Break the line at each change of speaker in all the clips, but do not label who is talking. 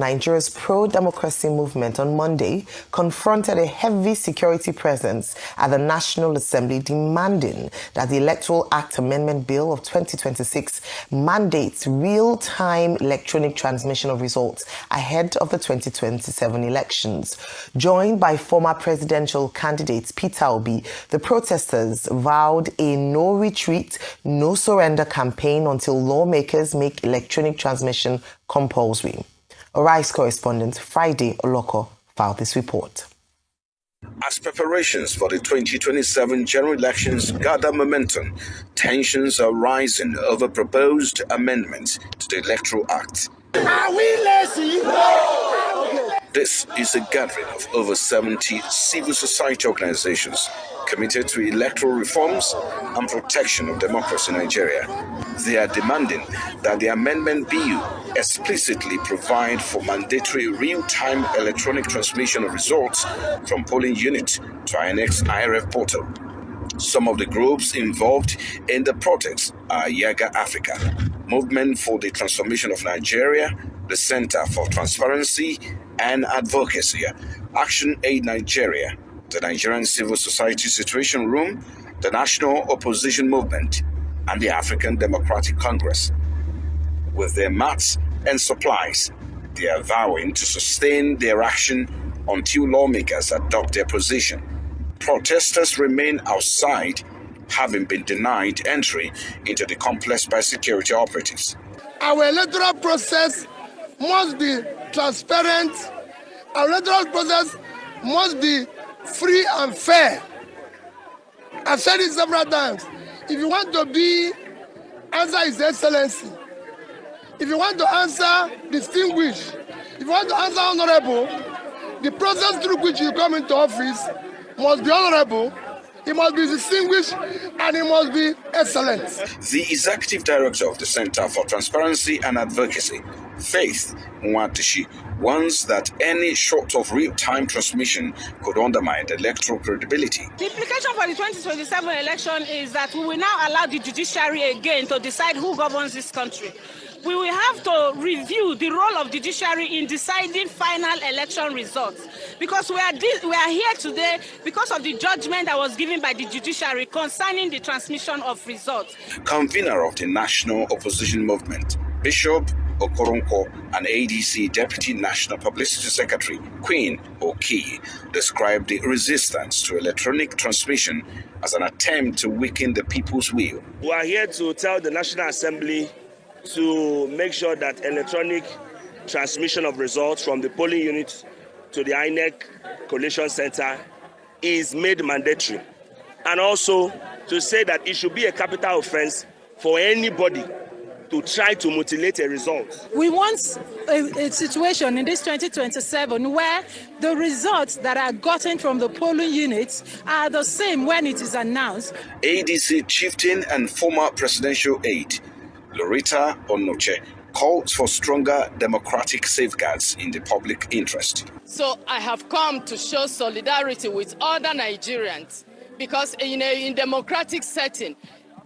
Nigeria's pro-democracy movement on Monday confronted a heavy security presence at the National Assembly demanding that the Electoral Act Amendment Bill of 2026 mandates real-time electronic transmission of results ahead of the 2027 elections. Joined by former presidential candidate Peter Obi, the protesters vowed a no-retreat, no-surrender campaign until lawmakers make electronic transmission compulsory. Arise correspondent Friday Oloko filed this report.
As preparations for the 2027 general elections gather momentum, tensions are rising over proposed amendments to the Electoral Act.
Are we lazy?
No! This is a gathering of over 70 civil society organizations committed to electoral reforms and protection of democracy in Nigeria. They are demanding that the amendment bill explicitly provide for mandatory real-time electronic transmission of results from polling units to INEC's IRF portal. Some of the groups involved in the protest are Yaga Africa, Movement for the Transformation of Nigeria, the Center for Transparency and Advocacy, Action Aid Nigeria, the Nigerian Civil Society Situation Room, the National Opposition Movement, and the African Democratic Congress. With their mats and supplies, they are vowing to sustain their action until lawmakers adopt their position. Protesters remain outside, having been denied entry into the complex by security operatives.
Our electoral process must be transparent. Our electoral process must be free and fair. I've said it several times. If you want to be, answer His Excellency. If you want to answer distinguished, if you want to answer honorable, the process through which you come into office must be honorable, it must be distinguished, and it must be excellent.
The executive director of the Center for Transparency and Advocacy, Faith Nwatishi, warns that any short of real-time transmission could undermine the electoral credibility.
The implication for the 2027 election is that we will now allow the judiciary again to decide who governs this country. We will have to review the role of the judiciary in deciding final election results, because we are here today because of the judgment that was given by the judiciary concerning the transmission of results.
Convener of the National Opposition Movement, Bishop Okoronko, and ADC Deputy National Publicity Secretary Queen Oki, described the resistance to electronic transmission as an attempt to weaken the people's will.
We are here to tell the National Assembly to make sure that electronic transmission of results from the polling unit to the INEC Collation Center is made mandatory, and also to say that it should be a capital offense for anybody to try to mutilate a result.
We want a situation in this 2027 where the results that are gotten from the polling units are the same when it is announced.
ADC chieftain and former presidential aide Loretta Onoche calls for stronger democratic safeguards in the public interest.
So I have come to show solidarity with other Nigerians, because in a democratic setting,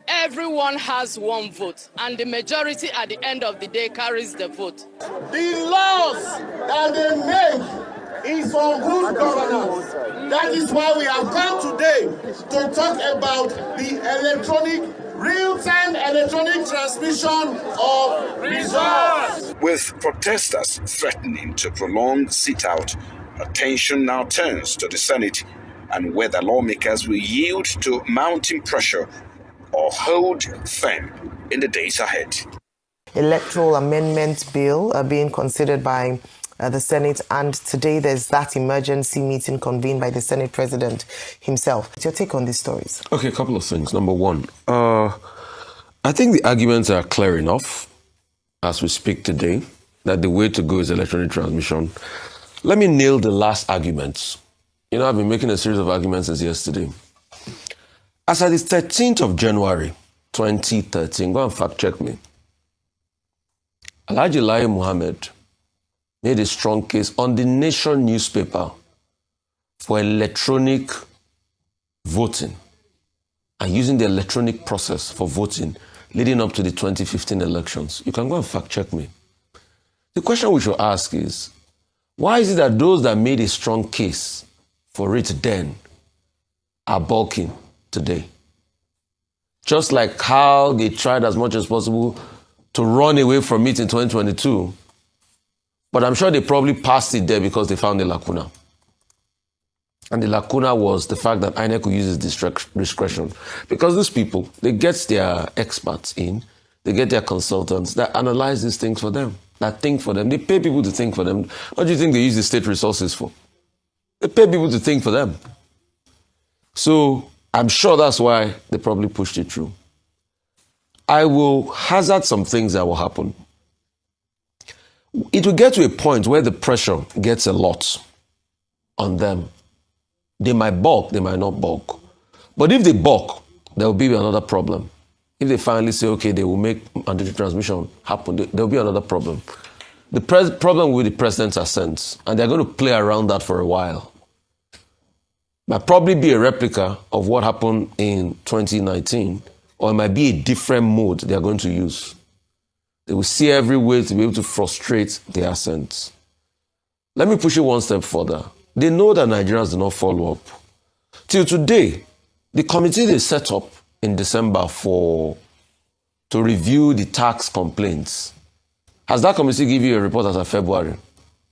everyone has one vote, and the majority at the end of the day carries the vote.
The laws that they make is for good governance. That is why we have come today to talk about the real-time electronic transmission of results.
With protesters threatening to prolong sit-out, attention now turns to the Senate and whether lawmakers will yield to mounting pressure or hold firm in the days ahead.
Electoral Amendment Bill are being considered by the Senate, and today there's that emergency meeting convened by the Senate President himself. What's your take on these stories?
Okay, a couple of things. Number one, I think the arguments are clear enough as we speak today that the way to go is electronic transmission. Let me nail the last arguments. You know, I've been making a series of arguments since yesterday. As at the 13th of January, 2013, go and fact check me, Alhaji Lai Mohammed made a strong case on the Nation newspaper for electronic voting and using the electronic process for voting leading up to the 2015 elections. You can go and fact check me. The question we should ask is, why is it that those that made a strong case for it then are balking today? Just like how they tried as much as possible to run away from it in 2022, but I'm sure they probably passed it there because they found a lacuna. And the lacuna was the fact that INEC could use its discretion. Because these people, they get their experts in, they get their consultants that analyze these things for them, that think for them. They pay people to think for them. What do you think they use the state resources for? They pay people to think for them. So I'm sure that's why they probably pushed it through. I will hazard some things that will happen. It will get to a point where the pressure gets a lot on them. They might balk, they might not balk. But if they balk, there will be another problem. If they finally say, okay, they will make mandatory transmission happen, there will be another problem. The problem with the president's assent, and they're going to play around that for a while. Might probably be a replica of what happened in 2019, or it might be a different mode they are going to use. They will see every way to be able to frustrate the assent. Let me push it one step further. They know that Nigerians do not follow up. Till today, the committee they set up in December to review the tax complaints, has that committee give you a report as of February?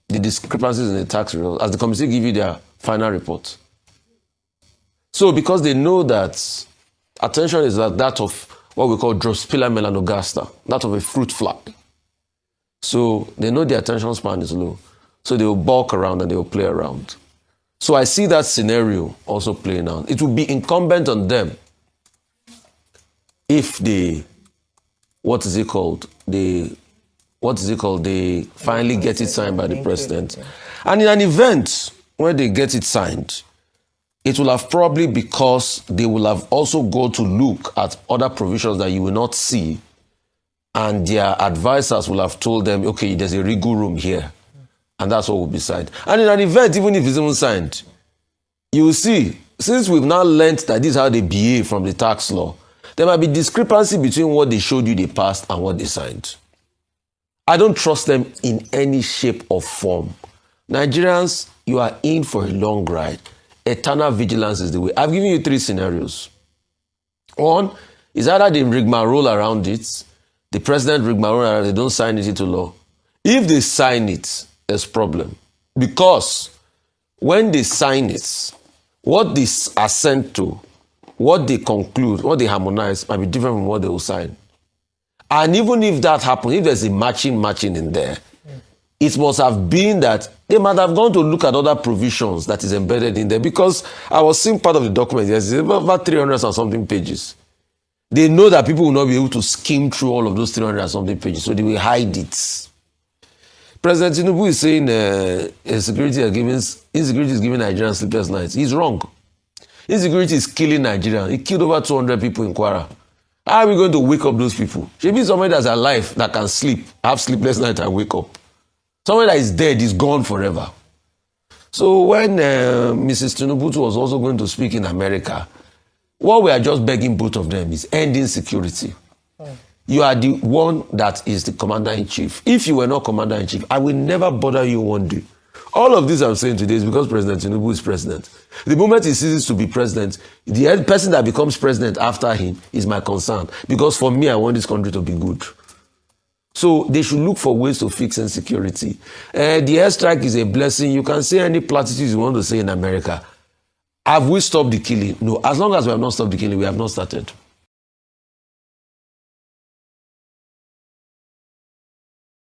The discrepancies in the tax results, has the committee give you their final report? So because they know that attention is like that of what we call Drosophila melanogaster, that of a fruit fly. So they know the attention span is low. So they will balk around and they will play around. So I see that scenario also playing out. It will be incumbent on them if they finally get it signed by the president. And in an event where they get it signed, it will have probably because they will have also go to look at other provisions that you will not see, and their advisors will have told them, okay, there's a wiggle room here. And that's what will be signed. And in an event, even if it's even signed, you will see, since we've now learnt that this is how they behave from the tax law, there might be discrepancy between what they showed you they passed and what they signed. I don't trust them in any shape or form. Nigerians, you are in for a long ride. Eternal vigilance is the way. I've given you 3 scenarios. One is either they rigmarole around it, the president rigmarole around it, they don't sign it into law. If they sign it, there's problem. Because when they sign it, what they assent to, what they conclude, what they harmonize might be different from what they will sign. And even if that happens, if there's a matching in there, it must have been that they might have gone to look at other provisions that is embedded in there. Because I was seeing part of the document, yes, it's about 300 and something pages. They know that people will not be able to skim through all of those 300 and something pages, so they will hide it. President Tinubu is saying insecurity is giving Nigerians sleepless nights. He's wrong. Insecurity is killing Nigerians. It killed over 200 people in Kwara. How are we going to wake up those people? Should be somebody that's alive, that can sleep, have sleepless night and wake up. Somebody that is dead is gone forever. So when Mrs. Tinubu was also going to speak in America, what we are just begging both of them is end insecurity. You are the one that is the commander-in-chief. If you were not commander-in-chief, I will never bother you one day. All of this I'm saying today is because President Tinubu is president. The moment he ceases to be president, the person that becomes president after him is my concern. Because for me, I want this country to be good. So they should look for ways to fix insecurity. The airstrike is a blessing. You can say any platitudes you want to say in America. Have we stopped the killing? No. As long as we have not stopped the killing, we have not started.